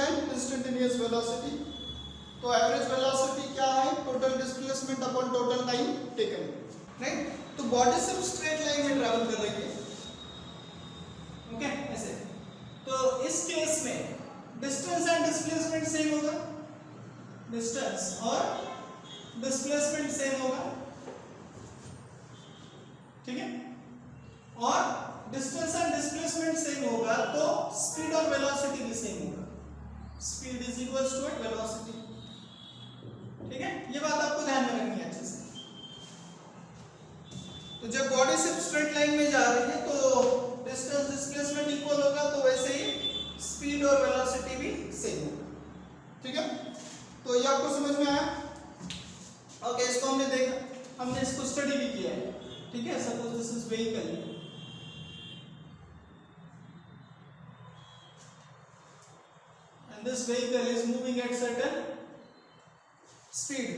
And instantaneous velocity. तो average velocity क्या है? Total displacement upon total time taken, right. तो बॉडी सिर्फ स्ट्रेट लाइन में ट्रैवल कर रही है, ओके, ऐसे। तो इस केस में डिस्टेंस एंड डिस्प्लेसमेंट सेम होगा, डिस्टेंस और डिस्प्लेसमेंट सेम होगा, ठीक है। और डिस्टेंस एंड डिस्प्लेसमेंट सेम होगा तो स्पीड और वेलोसिटी भी सेम होगा, speed is equals to velocity, ठीक है। ये बात आपको ध्यान में रखनी है अच्छे से। तो जब बॉडी सिर्फ स्ट्रेट लाइन में जा रही है तो डिस्टेंस डिस्प्लेसमेंट इक्वल होगा, तो वैसे ही स्पीड और वेलोसिटी भी सेम होगा, ठीक है। तो ये आपको समझ में आया? ओके, इसको हमने देखा, हमने इसको स्टडी भी किया है, ठीक है। Suppose this is vehicle and this vehicle is moving at certain speed,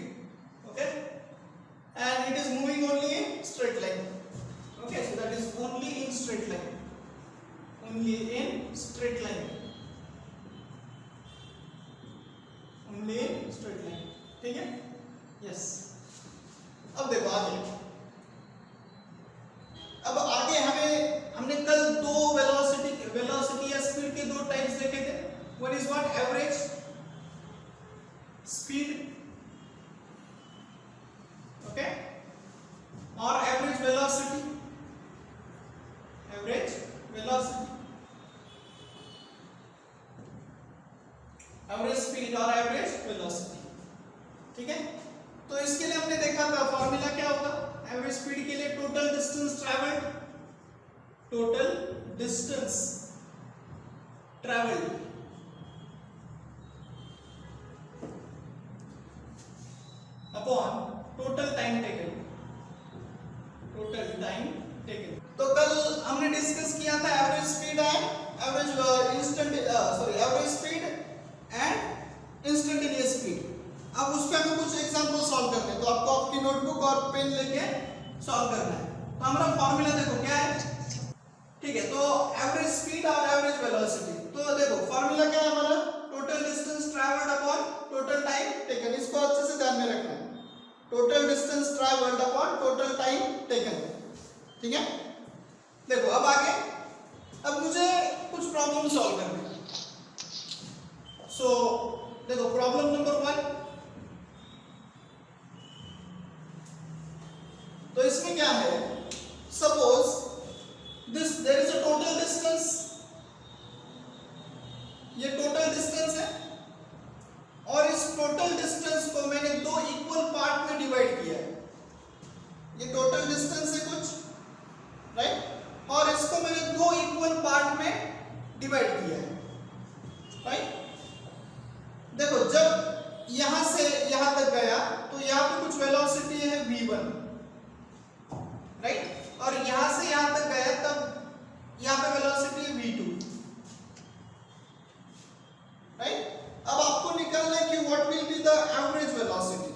okay, and it is moving only in straight line, okay, so that is only in straight line, only in straight line, only in straight line, ठीक है, yes। अब देखो आगे हमने कल दो velocity या speed के दो टाइप्स देखे थे। One is what? Average speed, okay, और एवरेज वेलोसिटी, एवरेज स्पीड और एवरेज वेलोसिटी, ठीक है। तो इसके लिए हमने देखा था फॉर्मूला क्या होगा एवरेज स्पीड के लिए? Total distance travelled upon total time taken, तो कल हमने डिस्कस किया था average speed and average speed and instantaneous speed. अब उस पे हमें कुछ एग्जांपल सॉल्व करने हैं, तो आपको आपकी नोटबुक और पेन लेके सॉल्व करना है। तो हमारा फॉर्मूला देखो क्या है, ठीक है। तो एवरेज स्पीड और एवरेज वेलोसिटी, तो देखो फॉर्मूला क्या है हमारा? Total distance travelled upon total time taken. इसको अच्छे से ध्यान में रखना है, total distance travelled upon total time taken, ठीक है। देखो अब आगे, अब मुझे कुछ प्रॉब्लम सॉल्व करनी है। सो देखो प्रॉब्लम नंबर 1, तो इसमें क्या है? Suppose there is a total distance, ये टोटल डिस्टेंस है और इस टोटल डिस्टेंस को मैंने दो इक्वल पार्ट में डिवाइड किया है। ये टोटल डिस्टेंस है कुछ, राइट, और इसको मैंने दो इक्वल पार्ट में डिवाइड किया है, राइट। देखो जब यहां से यहां तक गया तो यहां पे कुछ वेलोसिटी है v1, राइट, और यहां से यहां तक गया तब यहां पे वेलोसिटी है v2, राइट। अब आपको निकालना है कि what will be the average velocity.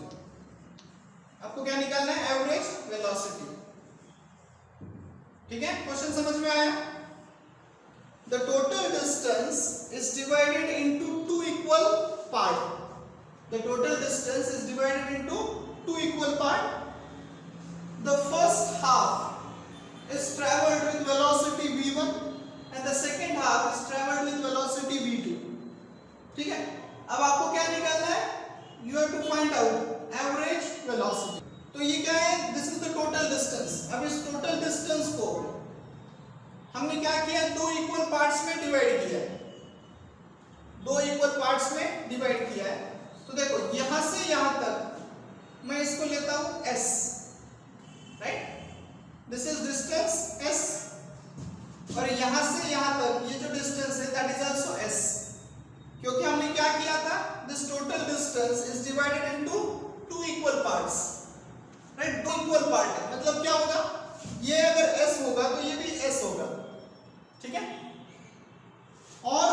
आपको क्या निकालना है? एवरेज वेलोसिटी, ठीक है। क्वेश्चन समझ में आया? The total distance is divided into two equal part, the total distance is divided into two equal part. The first half is traveled with velocity v1 and the second half is traveled with velocity v2, ठीक है। अब आपको क्या निकालना है? You have to find out average velocity। तो ये क्या है? This is the total distance। अब इस total distance को हमने क्या किया? दो इक्वल पार्ट्स में डिवाइड किया है, दो इक्वल पार्ट्स में डिवाइड किया है। तो देखो यहां से यहां तक मैं इसको लेता हूं s, right, this is distance s, और यहां से यहां तक ये जो डिस्टेंस है दैट इज आल्सो s, क्योंकि हमने क्या किया था? This total distance is divided into two equal parts, right, दो इक्वल पार्ट है, मतलब क्या होगा? ये अगर s होगा तो ये भी s होगा, ठीक है। और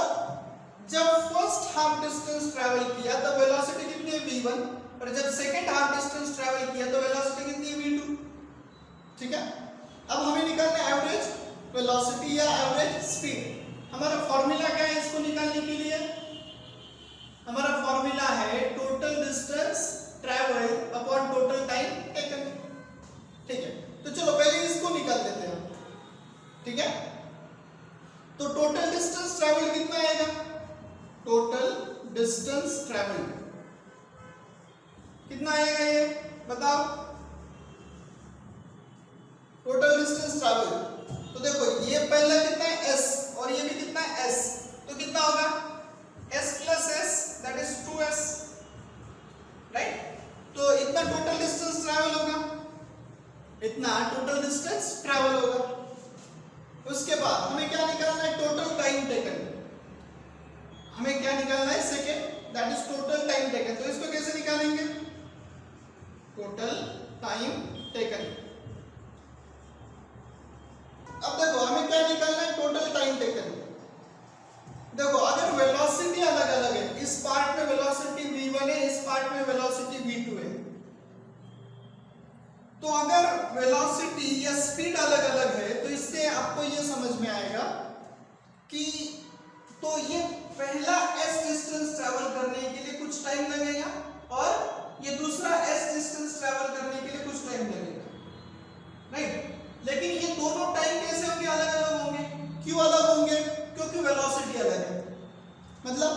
जब फर्स्ट हाफ डिस्टेंस ट्रैवल किया तो वेलोसिटी कितनी है? v1, और जब सेकंड हाफ डिस्टेंस ट्रैवल किया तो वेलोसिटी कितनी है? v2, ठीक है। अब हमें निकालना है एवरेज वेलोसिटी या एवरेज स्पीड। हमारा फॉर्मूला क्या है इसको निकालने के लिए? हमारा फॉर्मूला है total distance travel upon total time taken. ठीक है, तो चलो पहले इसको निकाल लेते हैं, ठीक है। तो टोटल डिस्टेंस ट्रेवल कितना आएगा? टोटल डिस्टेंस ट्रेवल कितना आएगा, ये बताओ। टोटल डिस्टेंस ट्रेवल, तो देखो ये पहला कितना है s और ये भी कितना है s, तो कितना होगा s plus s that is 2s, right. तो इतना टोटल डिस्टेंस ट्रैवल होगा, इतना टोटल डिस्टेंस ट्रैवल होगा। उसके बाद हमें क्या निकालना है? Total time taken. हमें क्या निकालना है? Second, that is total time taken. तो इसको कैसे निकालेंगे? Total time taken. अब देखो हमें क्या निकालना है? Total time taken. देखो अगर वेलोसिटी अलग अलग है, इस पार्ट में वेलोसिटी v1 है, इस पार्ट में वेलोसिटी v2 है, तो अगर वेलोसिटी या स्पीड अलग अलग है तो इससे आपको ये समझ में आएगा कि तो ये पहला s डिस्टेंस ट्रैवल करने के लिए कुछ टाइम लगेगा और ये दूसरा s डिस्टेंस ट्रैवल करने के लिए कुछ टाइम लगेगा, राइट। लेकिन ये दोनों टाइम कैसे होंगे? अलग अलग होंगे। क्यों अलग होंगे? क्योंकि वेलोसिटी अलग है। मतलब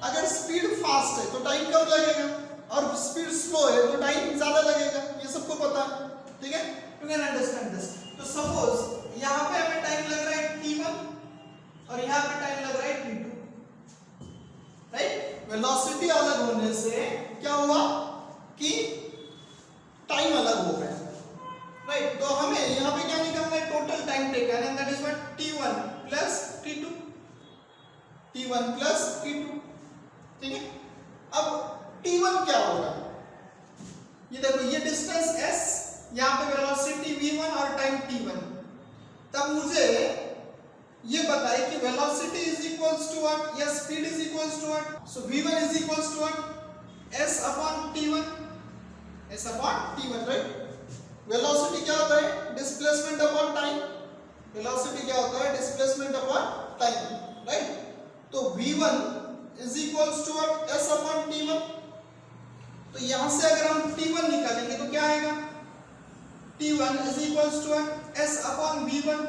अगर स्पीड फास्ट है तो टाइम कम लगेगा और स्पीड स्लो है तो टाइम ज्यादा लगेगा, ये सबको पता है, ठीक है। You can understand this. तो सपोज यहाँ पे हमें टाइम लग रहा है t1 और यहाँ पे टाइम लग रहा है t2, राइट। वेलोसिटी अलग होने से क्या हुआ कि टाइम अलग हो गया, राइट। तो हमें यहाँ पे क्या निकालना है? Total time taken, and that is what t1 plus t2, t1 plus t2, ठीक है। अब t1 क्या होगा? ये देखो ये डिस्टेंस s, यहाँ पे वेलोसिटी v1 और टाइम t1। तब मुझे ये बताए कि velocity is equals to what या speed is equals to what. So v1 is equals to what s upon t1, s upon t1, right. Velocity क्या होता है? Displacement upon time. वेलोसिटी क्या होता है? Displacement upon time, right. तो v1 is equals to what? s upon t1। तो यहां से अगर हम t1 निकालेंगे तो क्या आएगा? t1 is equals to what? s upon v1,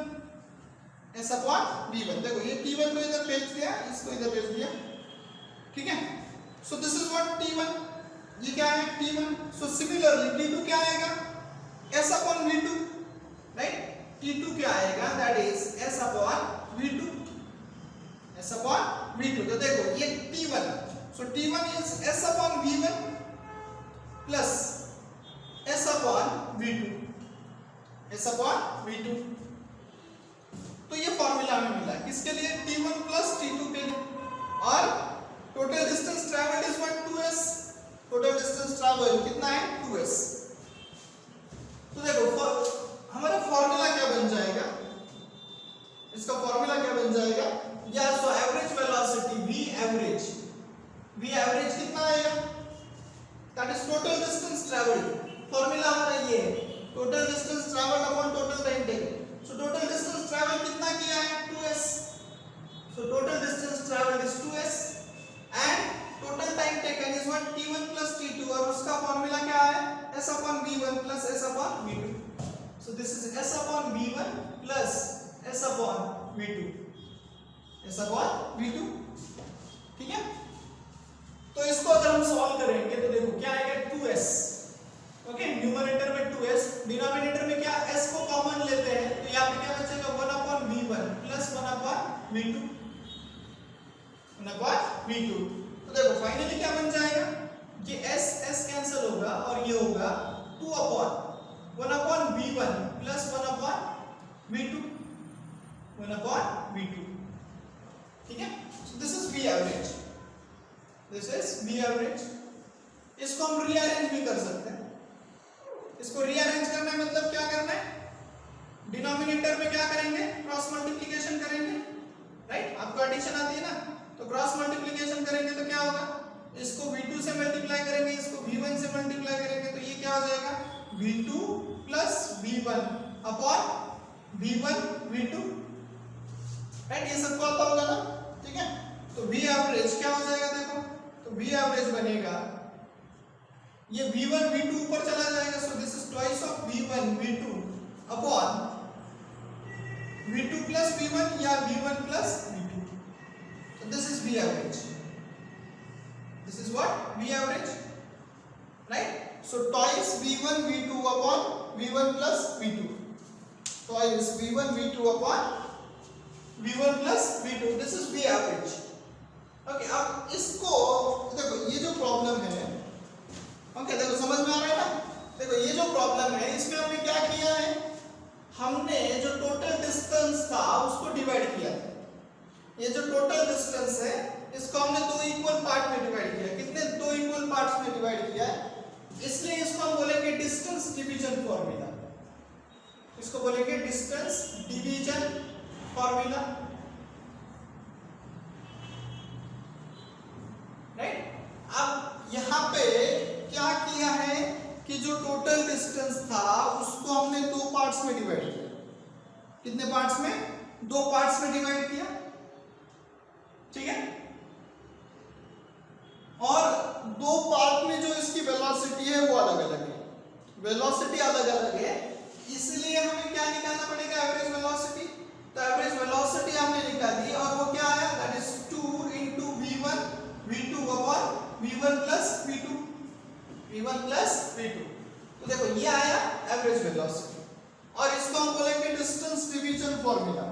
s upon v1। देखो ये t1 को इधर भेज दिया, इसको इधर भेज दिया, ठीक है। So this is what t1, ये क्या है? t1। सो सिमिलरली t2 क्या आएगा? s upon v2, right. t2 क्या आएगा? That is s upon v2, s upon v2। तो देखो ये t1, so t1 is s upon v1 plus s upon v2, s upon v2। तो ये formula हमें मिला किसके लिए? t1 प्लस t2 के लिए। और total distance travelled is what? 2s। Total distance travelled कितना है? 2s। तो देखो हमारा फॉर्मूला क्या बन जाएगा? इसका फॉर्मूला क्या बन जाएगा? या सो एवरेज वेलोसिटी v एवरेज कितना आएगा? That is total distance travelled. Formula हमारा ये है, total distance travelled upon total time taken. सो टोटल डिस्टेंस ट्रैवल कितना किया है? 2s। So total distance travelled is 2s and total time taken is what? t1 plus t2, और उसका formula क्या है? s upon v1 plus s upon v2. So this is s upon v1 plus s upon v2, s upon v2, ठीक है। तो इसको अगर हम सॉल्व करेंगे तो देखो क्या आएगा? 2s, okay. न्यूमरेटर में 2s, डिनोमिनेटर में क्या s को कॉमन लेते हैं तो यहाँ पे क्या बचेगा? 1 upon v1 plus 1 upon v2, 1 upon v2। तो देखो फाइनली क्या बन जाएगा? ये s कैंसिल होगा और ये होगा 2 upon 1 upon v1 plus 1 upon v2, 1 upon v2, ठीक है। So this is v average, this is v average. इसको हम रीअरेंज भी कर सकते हैं। इसको रीअरेंज करना है मतलब क्या करना है? डिनोमिनेटर में क्या करेंगे? क्रॉस मल्टीप्लिकेशन करेंगे, राइट। आपको एडिशन आती है ना, तो क्रॉस मल्टीप्लिकेशन करेंगे तो क्या होगा? इसको v2 से मल्टीप्लाई करेंगे, इसको v1 से मल्टीप्लाई करेंगे, तो ये क्या हो जाएगा? v2 plus v1 upon v1 v2, right. ये सबको आता होगा ना, ठीक है। तो v एवरेज क्या हो जाएगा? देखो तो V एवरेज बनेगा, ये V1 V2 ऊपर चला जाएगा, so this is twice of V1 V2 upon V2 plus V1 या V1 plus V2. So this is V average. This is what? V average, right? So twice V1 V2 upon V1 plus V2. Twice V1 V2 upon V1 plus V2. This is V average. Okay, अब इसको देखो, ये जो problem है, okay देखो समझ में आ रहा है ना? देखो ये जो प्रॉब्लम है इसमें हमने क्या किया है, हमने जो टोटल डिस्टेंस था उसको डिवाइड किया था. ये जो टोटल डिस्टेंस है इसको हमने दो इक्वल पार्ट में डिवाइड किया. कितने? दो इक्वल पार्ट्स में डिवाइड किया है, इसलिए इसको हम बोलेंगे डिस्टेंस डिवीजन फॉर्मूला. इसको बोलेंगे डिस्टेंस डिवीजन फॉर्मूला, राइट? अब यहाँ पे क्या किया है कि जो टोटल डिस्टेंस था उसको हमने दो पार्ट्स में डिवाइड किया. कितने पार्ट्स में? दो पार्ट्स में डिवाइड किया, ठीक है? और दो पार्ट में जो इसकी वेलोसिटी है वो अलग अलग है. वेलोसिटी अलग अलग है, इसलिए हमें क्या निकालना पड़ेगा? Average velocity. तो एवरेज वेलोसिटी हमने निकाली और वो क्या आया? That is 2 into V1 V2 upon V1 plus V2. V1 plus V2. तो देखो ये आया एवरेज वेलोसिटी, और इसको हम बोलेंगे डिस्टेंस डिवीजन फॉर्मूला.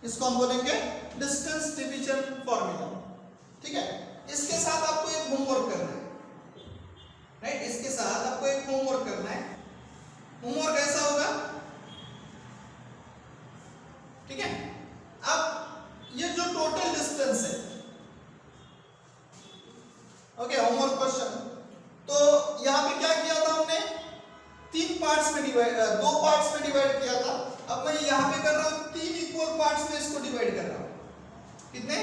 इसको हम बोलेंगे डिस्टेंस डिवीजन फॉर्मूला, ठीक है? इसके साथ आपको एक होमवर्क करना है, राइट? इसके साथ आपको एक होमवर्क करना है. होमवर्क ऐसा होगा, ठीक है? अब ये जो टोटल डिस्टेंस है, ओके, होमवर्क क्वेश्चन. तो यहाँ पे क्या किया था हमने? तीन पार्ट्स में डिवाइड, दो पार्ट्स में डिवाइड किया था. अब मैं यहाँ पे कर रहा हूँ तीन इक्वल पार्ट्स में इसको डिवाइड कर रहा हूँ. कितने?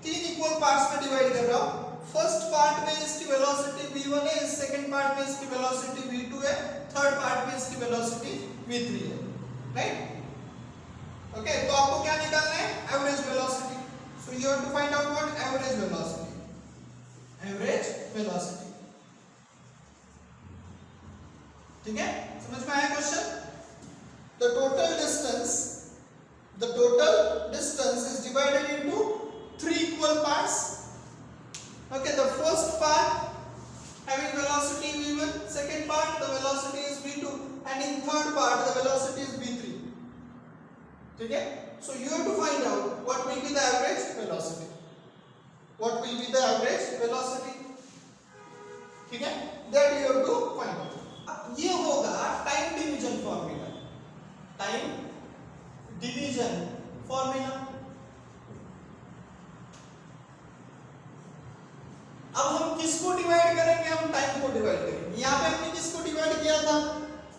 तीन इक्वल पार्ट्स में डिवाइड कर रहा हूँ. फर्स्ट पार्ट में इसकी वेलोसिटी V1 है, सेकंड पार्ट में इसकी वेलोसिटी V2 है, थर्ड पार्ट में इसकी वेलोसिटी V3 है, राइट? ओके, तो आपको क्या निकालना है? Average velocity. So you have to find out what? Average velocity. Average velocity, ठीक है? समझ में आया question? The total distance is divided into three equal parts. Okay, the first part having velocity V1, second part the velocity is V2, and in third part the velocity is V3. ठीक है? So you have to find out what will be the average velocity. What will be the average velocity? ठीक है? That you have to find out. ये होगा time division formula. Time division formula. अब हम किसको divide करेंगे? हम time को डिवाइड करेंगे. यहाँ पे हमने किसको डिवाइड किया था?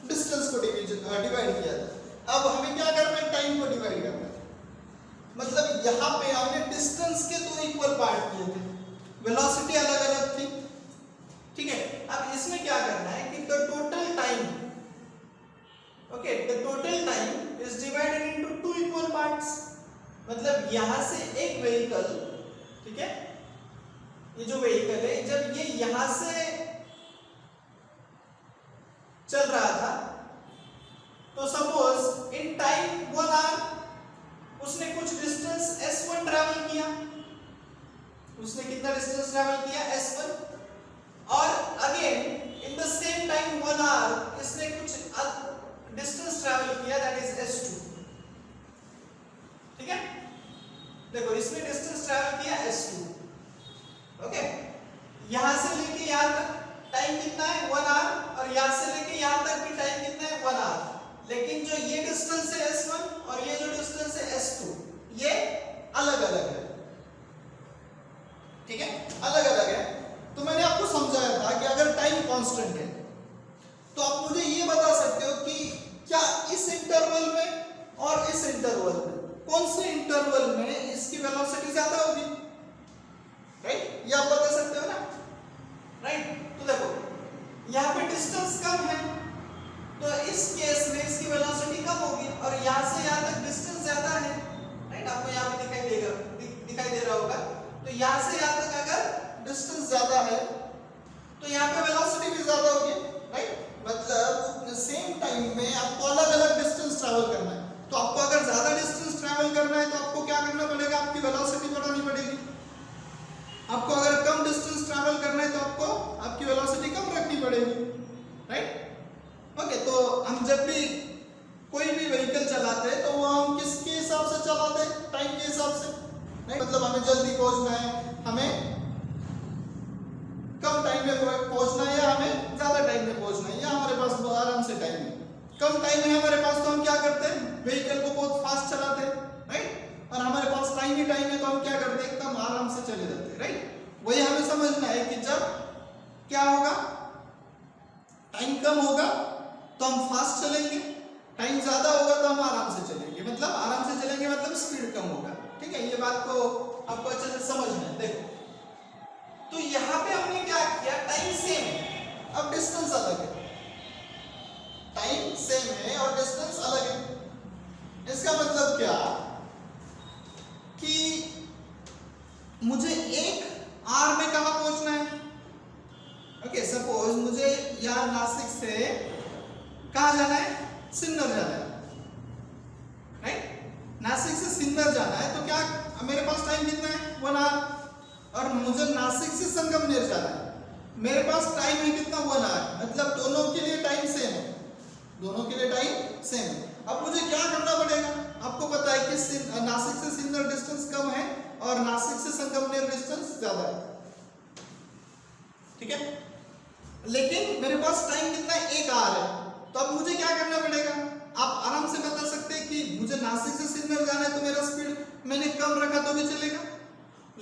डिस्टेंस को डिवाइड किया था. अब हमें क्या करना है? टाइम को डिवाइड करना है. मतलब यहाँ पे हमने डिस्टेंस के दो इक्वल पार्ट किए थे, वेलोसिटी अलग अलग थी, ठीक है? अब इसमें क्या करना है कि the total time, okay, the total time is divided into two equal parts. मतलब यहां से एक व्हीकल, ठीक है, ये जो व्हीकल है जब ये यहां से चल रहा था तो सपोज इन टाइम 1 आवर उसने कुछ डिस्टेंस S1 ट्रैवल किया. उसने कितना डिस्टेंस ट्रैवल किया? S1. और again in the same time 1 hour इसने कुछ डिस्टेंस ट्रैवल किया, दैट इज S2. ठीक है? देखो इसने डिस्टेंस ट्रैवल किया S2. ओके, यहां से लेके यहां तक टाइम कितना है? 1 आवर. और यहां से लेके यहां तक भी टाइम कितना है? 1 आवर. लेकिन जो ये डिस्टेंस है S1 और ये जो डिस्टेंस है S2, ये अलग अलग है. ठीक है, अलग अलग है. तो मैंने आपको समझाया था कि अगर टाइम कांस्टेंट है तो आप मुझे ये बता सकते हो कि क्या इस इंटरवल में और इस इंटरवल में कौन से इंटरवल में इसकी वेलोसिटी ज्यादा होगी, राइट? ये आप बता सकते हो ना, राइट? तो देखो यहाँ पे डिस्टेंस कम है तो इस केस में इसकी वेलोसिटी कम होगी, और यहाँ से यहाँ तक डिस्टेंस ज्यादा है, राइट? आपको यहाँ पे दिखाई दे रहा होगा. तो यहाँ से यहाँ तक अगर डिस्टेंस डिस्टेंस ज्यादा है तो यहाँ पे वेलोसिटी भी ज्यादा होगी, राइट? मतलब सेम टाइम में आपको अलग अलग डिस्टेंस ट्रैवल करना है, तो आपको अगर ज्यादा डिस्टेंस ट्रैवल करना है तो आपको क्या करना पड़ेगा, आपकी वेलोसिटी बढ़ानी पड़ेगी। आपको अगर कम डिस्टेंस ट्रैवल करना है तो आपको आपकी वेलोसिटी कम रखनी पड़ेगी, राइट? ओके, तो हम जब भी कोई भी व्हीकल चलाते हैं तो वो हम किसके हिसाब से चलाते हैं, टाइम के हिसाब से, नहीं? मतलब हमें जल्दी पहुंचना है, हमें कम टाइम में पहुंचना है या हमें ज्यादा टाइम में पहुंचना है, या हमारे पास आराम से टाइम है, कम टाइम है हमारे पास तो हम क्या करते हैं, व्हीकल को बहुत फास्ट चलाते हैं, राइट? और हमारे पास टाइम ही टाइम है तो हम क्या करते हैं, एकदम आराम से चले जाते हैं, राइट? वही हमें समझना है कि जब क्या होगा, टाइम कम होगा तो हम फास्ट चलेंगे, टाइम ज्यादा होगा तो हम आराम से चलेंगे, मतलब आराम से चलेंगे मतलब स्पीड कम होगा, ठीक है? ये बात को आपको अच्छे से समझना है। देखो, तो यहाँ पे हमने क्या किया, टाइम सेम है, अब डिस्टेंस अलग है, टाइम सेम है और डिस्टेंस अलग है। इसका मतलब क्या कि मुझे एक आर में कहां पहुंचना है, ओके? सपोज मुझे यहाँ नासिक से कहां जाना है, सिन्नर जाना है, राइट? नासिक से सिन्नर जाना है तो क्या मेरे पास टाइम कितना है, 1 आवर। और मुझे नासिक से संगमनेर जाना है, मेरे पास टाइम है कितना, 1 आवर। मतलब दोनों के लिए टाइम सेम है, दोनों के लिए टाइम सेम है। अब मुझे क्या करना पड़ेगा, आपको पता है कि नासिक से सिन्नर डिस्टेंस कम है और नासिक से संगमनेर डिस्टेंस ज्यादा है, ठीक है? लेकिन मेरे पास टाइम कितना है, 1 आवर है। तो अब मुझे क्या करना पड़ेगा, आप आराम से बता सकते हैं कि मुझे नासिक से सिन्नर जाना है तो मेरा स्पीड मैंने कम रखा तो भी चलेगा,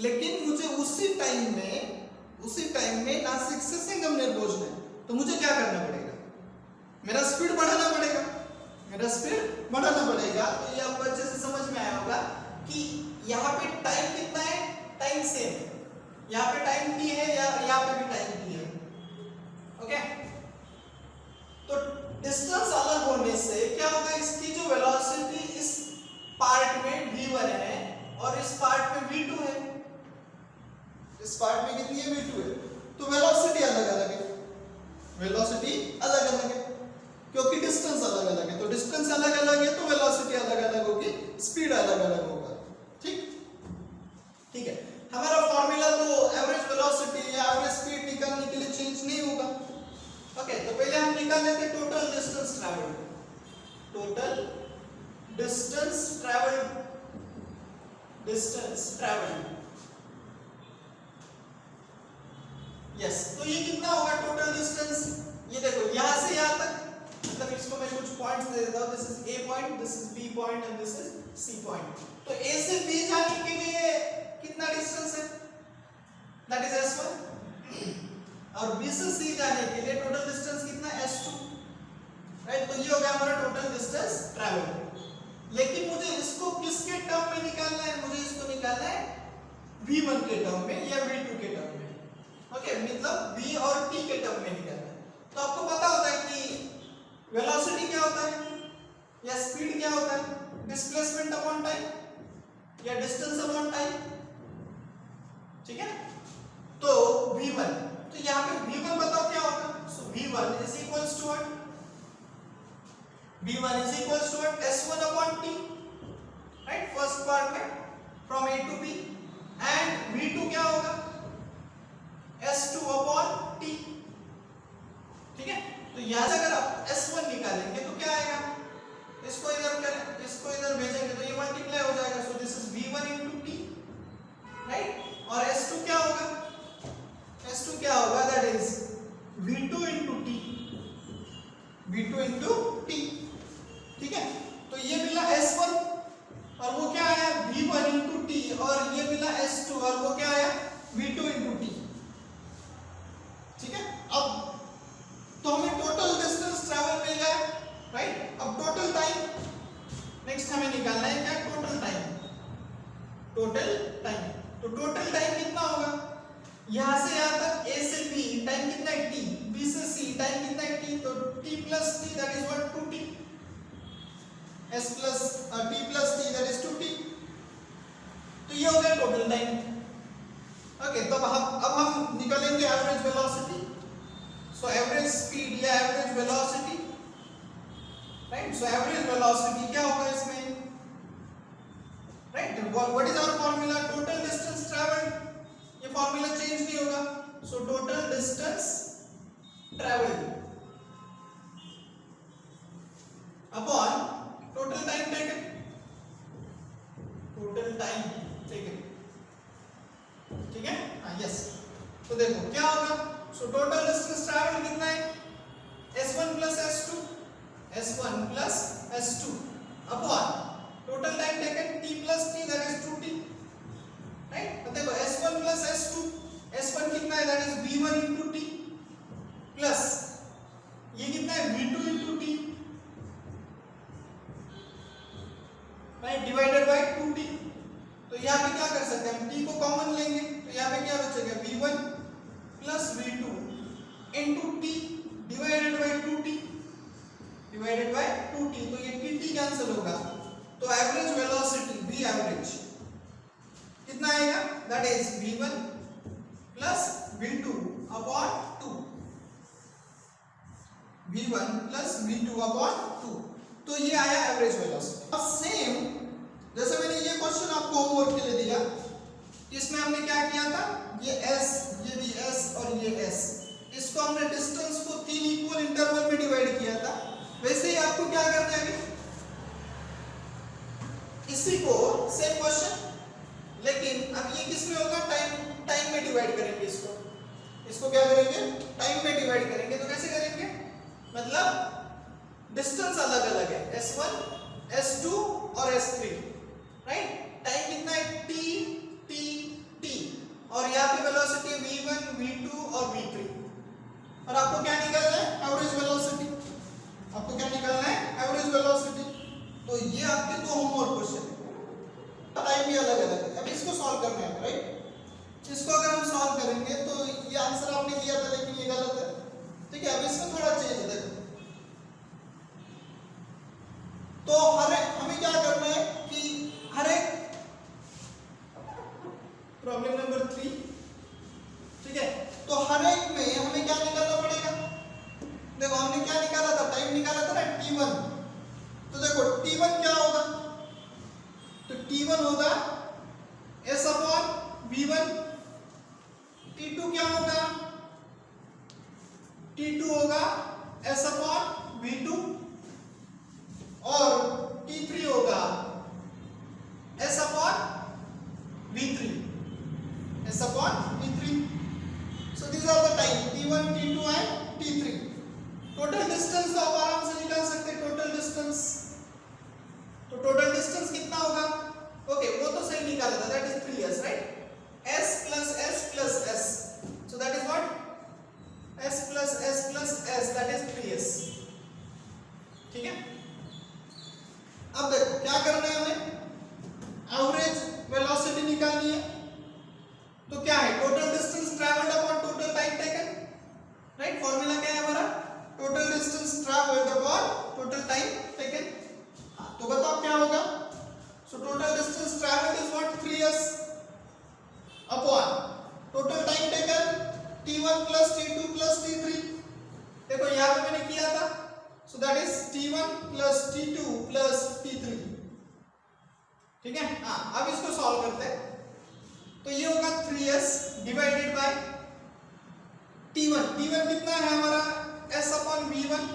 लेकिन मुझे उसी टाइम में नासिक से संगमनेर पहुंचना है तो मुझे क्या करना पड़ेगा, मेरा स्पीड बढ़ाना पड़ेगा, मेरा स्पीड बढ़ाना पड़ेगा। तो ये आपको अच्छे से समझ में आया होगा कि यहाँ पे टाइम कितना है, टाइम सेम है, यहाँ पे टाइम t है या यहाँ पे भी टाइम t है, ओके? तो डिस्टेंस अलग होने से क्या होगा, इसकी जो वेलोसिटी इस पार्ट में v1 है और इस पार्ट में v2 है, इस पार्ट में कितनी है, v2 है, तो वेलोसिटी अलग अलग है, वेलोसिटी अलग अलग है क्योंकि डिस्टेंस अलग अलग है। तो डिस्टेंस अलग अलग है तो वेलोसिटी अलग अलग होगी, स्पीड अलग अलग होगा, ठीक है? हमारा फॉर्मूला तो एवरेज वेलोसिटी या एवरेज स्पीड निकालने के लिए चेंज नहीं होगा, ओके? तो पहले हम निकाल लेते हैं total distance travelled, total distance travelled, yes. तो ये कितना होगा टोटल डिस्टेंस, ये देखो यहां से यहां तक, मतलब इसको मैं कुछ पॉइंट्स दे देता हूं, this is A point, this is B point and this is C point. तो ए से बी जाने के लिए कितना डिस्टेंस है, दैट इज s1, और बी से सी जाने के लिए टोटल डिस्टेंस कितना, s2, राइट? तो ये हो गया हमारा टोटल डिस्टेंस ट्रैवल। लेकिन मुझे इसको किसके टर्म में निकालना है, मुझे इसको निकालना है v1 के टर्म में या v2 के टर्म में, ओके? मतलब v और t के टर्म में निकालना है। तो आपको पता होता है कि वेलोसिटी क्या होता है या स्पीड क्या होता है, डिस्प्लेसमेंट अपॉन टाइम या डिस्टेंस अपॉन टाइम, ठीक है? तो v1, तो यहाँ पे v1 बताओ क्या होगा, so v1 is equals to what, v1 is equals to what, s1 upon t, right? First part में from a to b, and v2 क्या होगा, s2 अपॉन t, ठीक है? तो यहां से अगर आप s1 निकालेंगे तो क्या आएगा, इसको इधर करें, इसको इधर भेजेंगे तो ये मल्टीप्लाई हो जाएगा, so this is v1 into t, right? और s2 क्या होगा, s2 क्या होगा, that is v2 into t, v2 into t, ठीक है? तो ये मिला s1 और वो क्या आया v1 into t, और ये मिला s2 और वो क्या आया v2 into t, ठीक है? अब तो हमें टोटल डिस्टेंस ट्रैवल मिल गया, राइट? अब टोटल टाइम नेक्स्ट हमें निकालना है, क्या, टोटल टाइम, तो टोटल टाइम कितना होगा, यहां से यहां तक a से b टाइम कितना है t, b से c टाइम कितना है t, तो t plus t that is what 2t, s plus t plus t that is 2t। तो ये हो गया टोटल टाइम, ओके, तो अब हम निकालेंगे average velocity. So average speed या average velocity, right. So average velocity क्या होगा इसमें, right. What is our formula, total distance travelled. ये फॉर्मूला चेंज नहीं होगा। So total distance travelled upon total time taken, total time taken, ठीक है। हाँ, यस। तो देखो क्या होगा, सो टोटल डिस्टेंस ट्रैवल्ड कितना है, s1 plus s2, s1 plus s2 upon total time taken t plus t, that is 2t, right. तो देखो s1 प्लस s2, s1 कितना है, that is v1 into t plus ये कितना है, v2 into t, right, divided by 2t। तो यहाँ पे क्या कर सकते हैं हम, t को कॉमन लेंगे, तो यहाँ पे क्या बचेगा, v1 plus v2 into t divided by 2t, divided by 2t। तो ये tt कैंसिल होगा, तो एवरेज वेलोसिटी v एवरेज कितना आएगा, that is v1 plus v2 upon 2, v1 plus v2 upon 2। तो ये आया एवरेज वेलोसिटी। अब सेम जैसे मैंने ये क्वेश्चन आपको होमवर्क के लिए दिया, इसमें हमने क्या किया था, ये s, ये भी s और ये s, इसको हमने डिस्टेंस को 3 इक्वल इंटरवल में डिवाइड किया था। वैसे ही आपको क्या करना है, इसी को सेम क्वेश्चन, लेकिन अब ये किस में होगा, टाइम में डिवाइड करेंगे इसको क्या करेंगे, टाइम में डिवाइड करेंगे। तो कैसे करेंगे, मतलब डिस्टेंस अलग अलग है, s1, s2 और s3, राइट। टाइम कितना है, t, और यहाँ पे वेलोसिटी v1, v2 और v3, और आपको क्या निकालना है, एवरेज वेलोसिटी। आपको क्या निकालना है, एवरेज वेलोसिटी। तो ये आपके दो होमवर्क क्वेश्चन है, टाइम भी अलग अलग है। अब इसको सॉल्व करना है, राइट। इसको अगर हम सॉल्व करेंगे तो ये आंसर आपने दिया था, लेकिन ये गलत है, ठीक है। अब इसमें थोड़ा चेंज है, देखो। तो हमें क्या करना है कि हर एक प्रॉब्लम नंबर 3, ठीक है, तो हर एक में हमें क्या निकालना पड़ेगा। देखो हमने क्या निकाला था, टाइम निकाला था ना, t1। तो देखो t1 क्या होगा, तो t1 होगा s अपॉन v1, t2 क्या होगा, t2 होगा s अपॉन v2, और t3 होगा s upon v3, s upon v3। so these are the time t1, t2 and t3। Total distance तो आप आराम से निकाल सकते हैं, टोटल डिस्टेंस। तो टोटल डिस्टेंस कितना होगा, ओके, वो तो सही निकाला था, that is 3s, right. s plus s plus s, so that is what, s plus s plus s, that is 3s, ठीक है। अब देखो क्या करना है हमें, एवरेज वेलोसिटी निकालनी है। तो क्या है, total distance travelled upon total time taken, right. Formula क्या है हमारा, total distance travelled upon total time taken. तो बताओ क्या होगा, so total distance travelled is what, 3s upon total time taken t1 plus t2 plus t3। देखो यहाँ पे मैंने किया था, so that is t1 plus t2 plus t3, ठीक है। हाँ, अब इसको सॉल्व करते हैं। तो ये होगा 3s divided by t1। t1 कितना है हमारा, s upon v1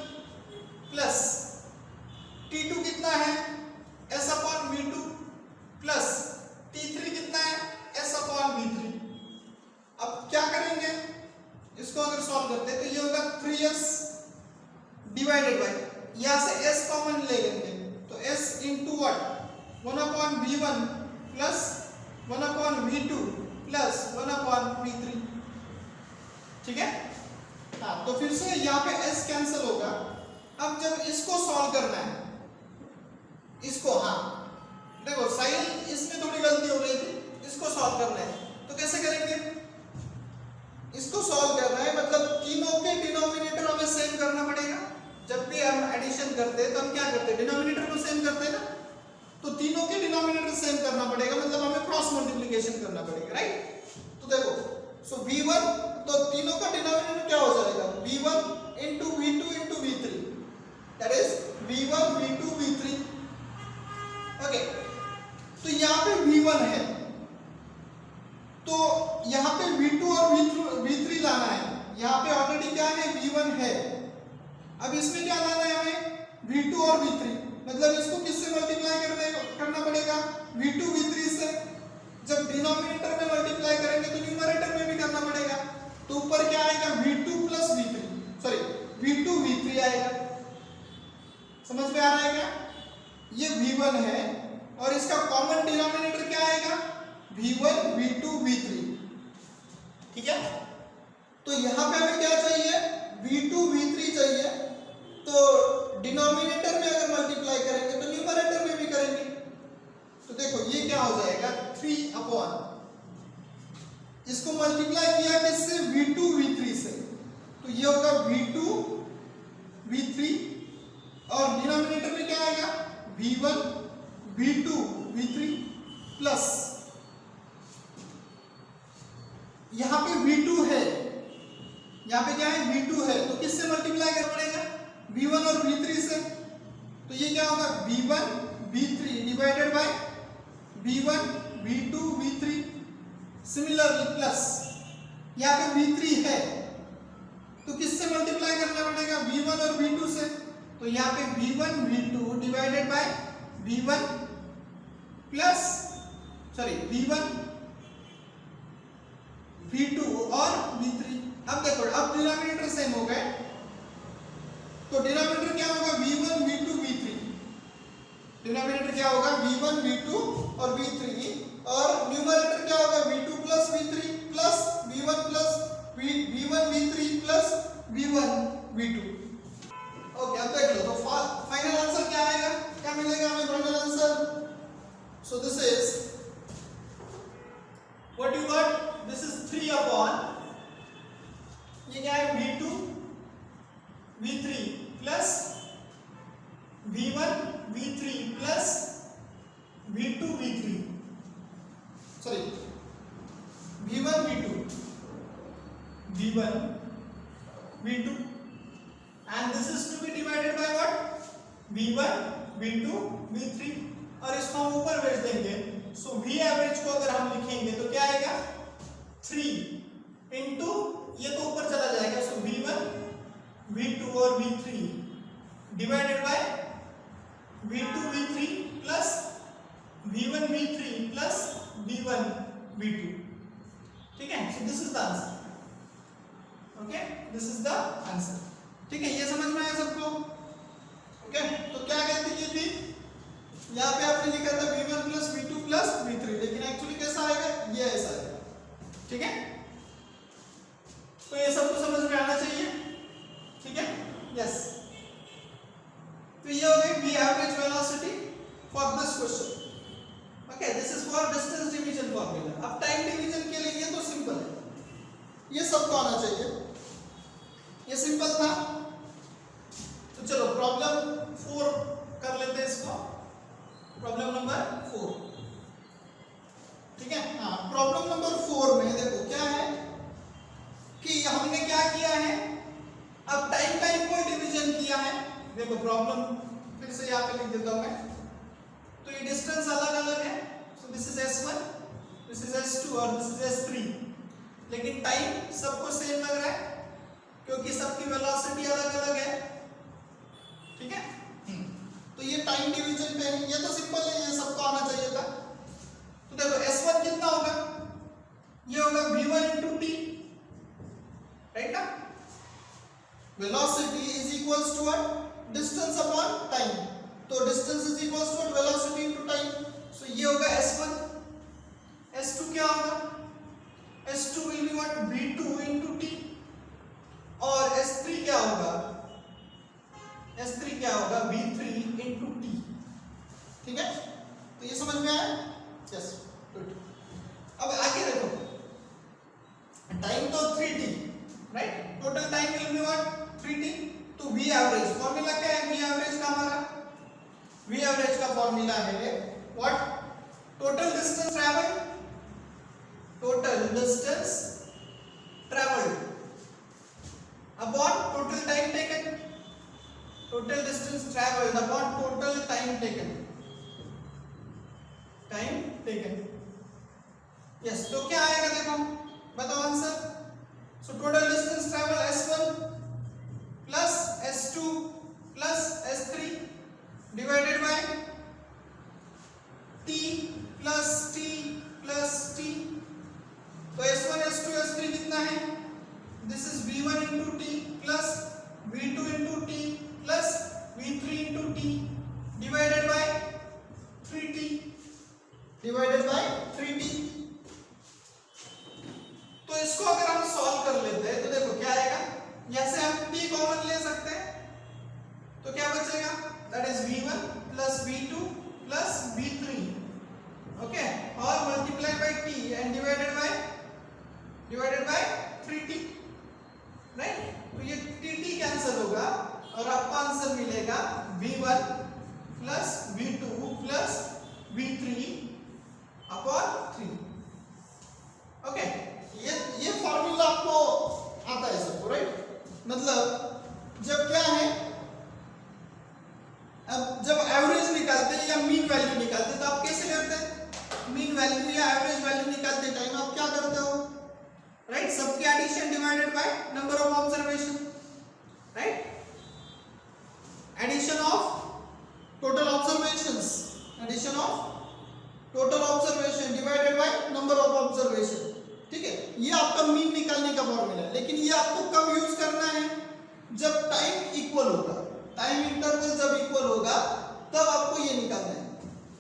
plus t2 कितना है, s upon v2 plus t3 कितना है, s अपॉन v3। अब क्या करेंगे, इसको अगर सॉल्व करते हैं तो ये होगा 3s डिवाइडेड बाय, यहां से s कॉमन ले लेंगे, तो s into what, 1 upon v1 plus 1 upon v2 plus 1 upon v3, ठीक है। हाँ, तो फिर से यहाँ पे s कैंसिल होगा। अब जब इसको सॉल्व करना है, इसको, हाँ देखो साइन इसमें थोड़ी गलती हो गई थी, इसको सॉल्व करना है। तो कैसे करेंगे, इसको सॉल्व करना है, मतलब तीनों के डिनोमिनेटर हमें सेम करना पड़ेगा। जब भी हम एडिशन करते हैं तो हम क्या करते हैं, डिनोमिनेटर को सेम करते हैं ना। तो तीनों के डिनोमिनेटर सेम करना पड़ेगा, मतलब हमें क्रॉस मल्टीप्लिकेशन करना पड़ेगा, राइट। तो देखो सो V1, तो तीनों का डिनोमिनेटर क्या हो जाएगा, V1 into V2 into V3, that is V1 V2 V3। Okay, तो यहाँ पे V1 है, तो यहाँ पे V2 और V3 लाना है। यहाँ पे ऑलरेडी क्या है, V1 है। अब इसमें क्या लाना है हमें, V2 और V3, मतलब इसको किससे मल्टीप्लाई करना पड़ेगा, V2 V3 से। जब डिनोमिनेटर में मल्टीप्लाई करेंगे तो न्यूमरेटर में भी करना पड़ेगा। तो ऊपर क्या आएगा, V2 plus V3, sorry V2 V3 आएगा। समझ में आ रहा है क्या, ये V1 है और इसका कॉमन डिनोमिनेटर क्या आएगा, V1 V2 V3, ठीक है। तो यहाँ पे हमें क्या चाहिए, V2 V3 चाहिए, तो डिनोमिनेटर में अगर मल्टीप्लाई करेंगे तो न्यूमरेटर में भी करेंगे। तो देखो ये क्या हो जाएगा, 3 अपॉन, इसको मल्टीप्लाई किया किससे, V2 V3 से, तो ये होगा V2 V3 और डिनोमिनेटर में क्या आएगा, V1 V2 V3 प्लस यहाँ पे V2 है, यहाँ पे क्या है, V2 है, तो किससे मल्टीप्लाई करना पड़ेगा, V1 और V3 से। तो ये क्या होगा, V1 V3 divided by V1 V2 V3, similarly plus यहाँ पे V3 है, तो किससे मल्टीप्लाई करना पड़ेगा, V1 और V2 से। तो यहाँ पे V1 V2 divided by V1 plus sorry V1 V2 और V3। अब देखो, अब डिनोमिनेटर सेम हो गए, तो डिनोमिनेटर क्या होगा, V1 V2 V3, डिनोमिनेटर क्या होगा, V1 V2 और V3, और न्यूमरेटर क्या होगा, V2 plus V3 plus V1 plus V1 V3 plus V1 V2। Okay, अब देख लो, तो फाइनल आंसर क्या आएगा, क्या मिलेगा हमें final answer. So this is what you got, this is 3 upon, ये क्या है, V2 V3 plus V1 V3 plus V2 V3, sorry V1 V2 V1 V2 and this is to be divided by what, V1 V2 V3, और इसको हम ऊपर भेज देंगे। सो V average को अगर हम लिखेंगे तो क्या आएगा, 3 इंटू, ये तो ऊपर चला जाएगा, सो V1 V2 और V3 divided by V2 V3 plus V1 V3 plus V1 V2, ठीक है। So this is the answer, okay, this is the answer, ठीक है। ये समझ में आया सबको, ओके। तो क्या गलती की थी, यहाँ पे आपने लिखा था V1 plus V2 plus V3, लेकिन एक्चुअली कैसा आएगा, ये ऐसा आएगा, ठीक है। तो ये सबको समझ में आना चाहिए, ठीक है, यस। तो ये हो गई V average velocity for this question, okay. This is for distance division formula. अब टाइम डिवीजन के लिए ये तो सिंपल है, ये सबको आना चाहिए, ये सिंपल था। तो चलो प्रॉब्लम 4 कर लेते हैं इसको, प्रॉब्लम नंबर 4, ठीक है। हाँ, प्रॉब्लम नंबर 4 में देखो क्या है कि हमने क्या किया है, अब टाइम का इक्वल डिवीजन किया है। देखो प्रॉब्लम फिर से यहाँ पे लिख देता हूं मैं, तो ये डिस्टेंस अलग अलग है, so this is S1, this is S2 और दिस इज S3, लेकिन टाइम सबको सेम लग रहा है क्योंकि सबकी वेलोसिटी अलग अलग है, ठीक है। तो ये टाइम डिवीजन पे है, ये तो सिंपल है, ये सबको आना चाहिए था। तो देखो S1 कितना होगा, ये होगा V1 into T, राइट ना। Velocity is equals to what, distance upon time, तो distance is equals to what, velocity into time. So ये होगा S1। S2 क्या होगा, S2 will be what, V2 into T, और S3 क्या होगा, S3 क्या होगा, V3 into T, ठीक है। तो ये समझ में आया, यस, गुड। अब आगे देखो, टाइम तो 3t, right, total time will be what, 3t। तो V एवरेज फॉर्मूला क्या है, V एवरेज का हमारा, V एवरेज का फॉर्मूला है what, total distance travel, total distance traveled upon total time taken. Total distance traveled upon total time taken. Time taken. Yes, तो क्या आएगा देखो, बताओ answer. So total distance travel S1 plus S2 plus S3 divided by T plus T plus T. तो S1 S2 S3 कितना है? This is V1 into T plus V2 into T plus V3 into T divided by 3T divided by 3T. तो इसको अगर हम solve कर लेते हैं तो देखो क्या आएगा. यहाँ से हम T कॉमन ले सकते हैं तो क्या बचेगा? That is V1 plus V2 plus V3. Okay, और multiplied by T and divided by 3T. Right, तो ये टी कैंसिल होगा और आपका आंसर मिलेगा V1 plus V2 plus V3 upon 3. Okay, ये फॉर्मूला आपको आता है सबको, राइट. मतलब जब क्या है, अब जब एवरेज निकालते हैं या मीन वैल्यू निकालते हैं तो आप कैसे करते हैं? मीन वैल्यू या एवरेज वैल्यू निकालते टाइम आप क्या करते हो? राइट, सबके addition divided by number of observation. Right, addition of total observations, addition of total observation divided by number of observation. ठीक है, ये आपका मीन निकालने का फॉर्मूला है. लेकिन ये आपको कब यूज करना है? जब टाइम इक्वल होगा, टाइम इंटरवल जब इक्वल होगा तब आपको ये निकालना है.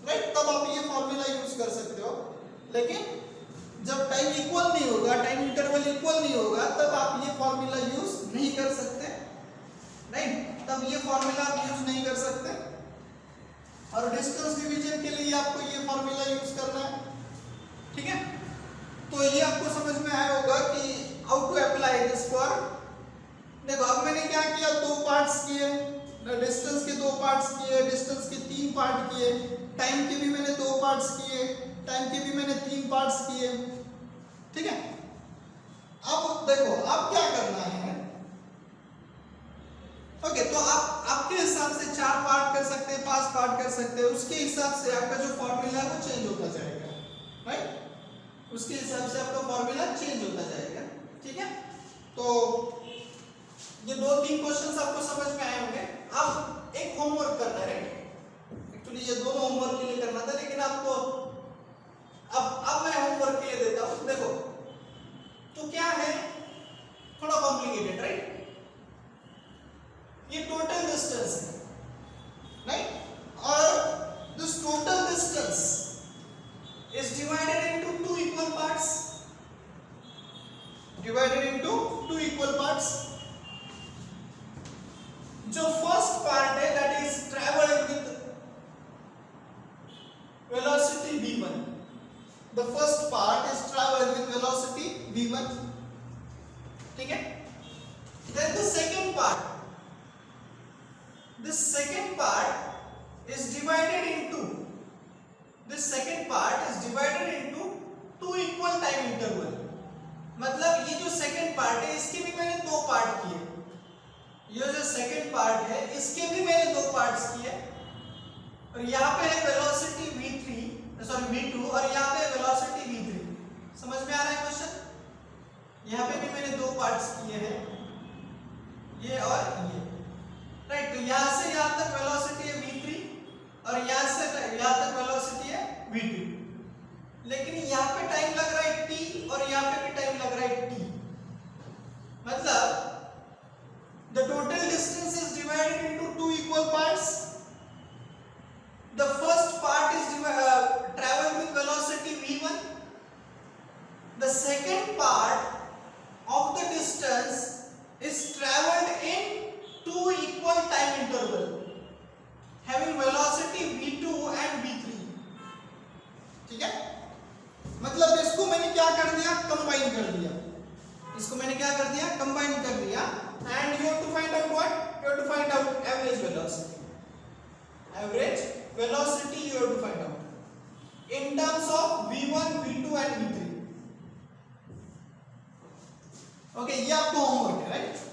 राइट, तब आप ये फॉर्मूला यूज कर सकते हो. लेकिन जब टाइम इक्वल नहीं होगा, टाइम इंटरवल इक्वल नहीं होगा, तब आप ये फॉर्मूला यूज नहीं कर सकते. राइट, तब ये फॉर्मूला आप यूज नहीं कर सकते. और डिस्टेंस डिवीजन के लिए आपको ये फॉर्मूला यूज करना है. ठीक है, तो ये आपको समझ में आया होगा कि how to apply this for. देखो अब मैंने क्या किया, दो पार्ट्स किए, डिस्टेंस के दो पार्ट्स किए, डिस्टेंस के तीन पार्ट किए, टाइम के भी मैंने दो पार्ट्स किए, टाइम के भी मैंने तीन पार्ट्स किए. ठीक है, अब देखो अब क्या करना है. ओके, तो आप आपके हिसाब से 4 पार्ट कर सकते हैं, 5 पार्ट कर सकते हैं. उसके हिसाब से आपका जो फॉर्मूला है वो चेंज होता जाएगा. राइट, उसके हिसाब से आपका फॉर्मूला चेंज होता जाएगा. ठीक है, तो ये 2-3 क्वेश्चंस आपको समझ में आए होंगे. अब एक होमवर्क करना है. एक्चुअली ये दोनों होमवर्क के लिए करना था, लेकिन आपको अब मैं होमवर्क के लिए देता हूं. देखो तो क्या है, थोड़ा कॉम्प्लिकेटेड. राइट, ये टोटल डिस्टेंस है. राइट, और this total distance is divided into 2 equal parts. Divided into 2 equal parts. जो फर्स्ट पार्ट है that is travelled with velocity v1. The first part is traveled with velocity v1. ठीक है, then the second part, this second part is divided into, this second part is divided into 2 equal time interval. मतलब ये जो second part है इसके भी मैंने 2 part किए. ये जो सेकंड पार्ट है इसके भी मैंने 2 पार्ट्स किए. और यहाँ पे है वेलोसिटी v3, सॉरी v2, और यहाँ पे वेलोसिटी v3. समझ में आ रहा है क्वेश्चन? यहाँ पे भी मैंने 2 पार्ट्स किए हैं, ये और ये. राइट, तो यहाँ से यहाँ तक वेलोसिटी है v3 और यहाँ से यहाँ तक वेलोसिटी है v2. लेकिन यहाँ पे टाइम लग रहा है t और यहाँ पे भी टाइम लग रहा है t. मतलब the total distance is divided into 2 equal parts. The first part is traveled with velocity v1. The second part of the distance is traveled in 2 equal time interval having velocity v2 and v3. ठीक है, मतलब इसको मैंने क्या कर दिया, combine कर दिया. इसको मैंने क्या कर दिया, कंबाइन कर दिया. And you have to find out what? You have to find out average velocity. Average velocity you have to find out in terms of v1, v2 and v3. Okay, ये आपका होमवर्क है, right.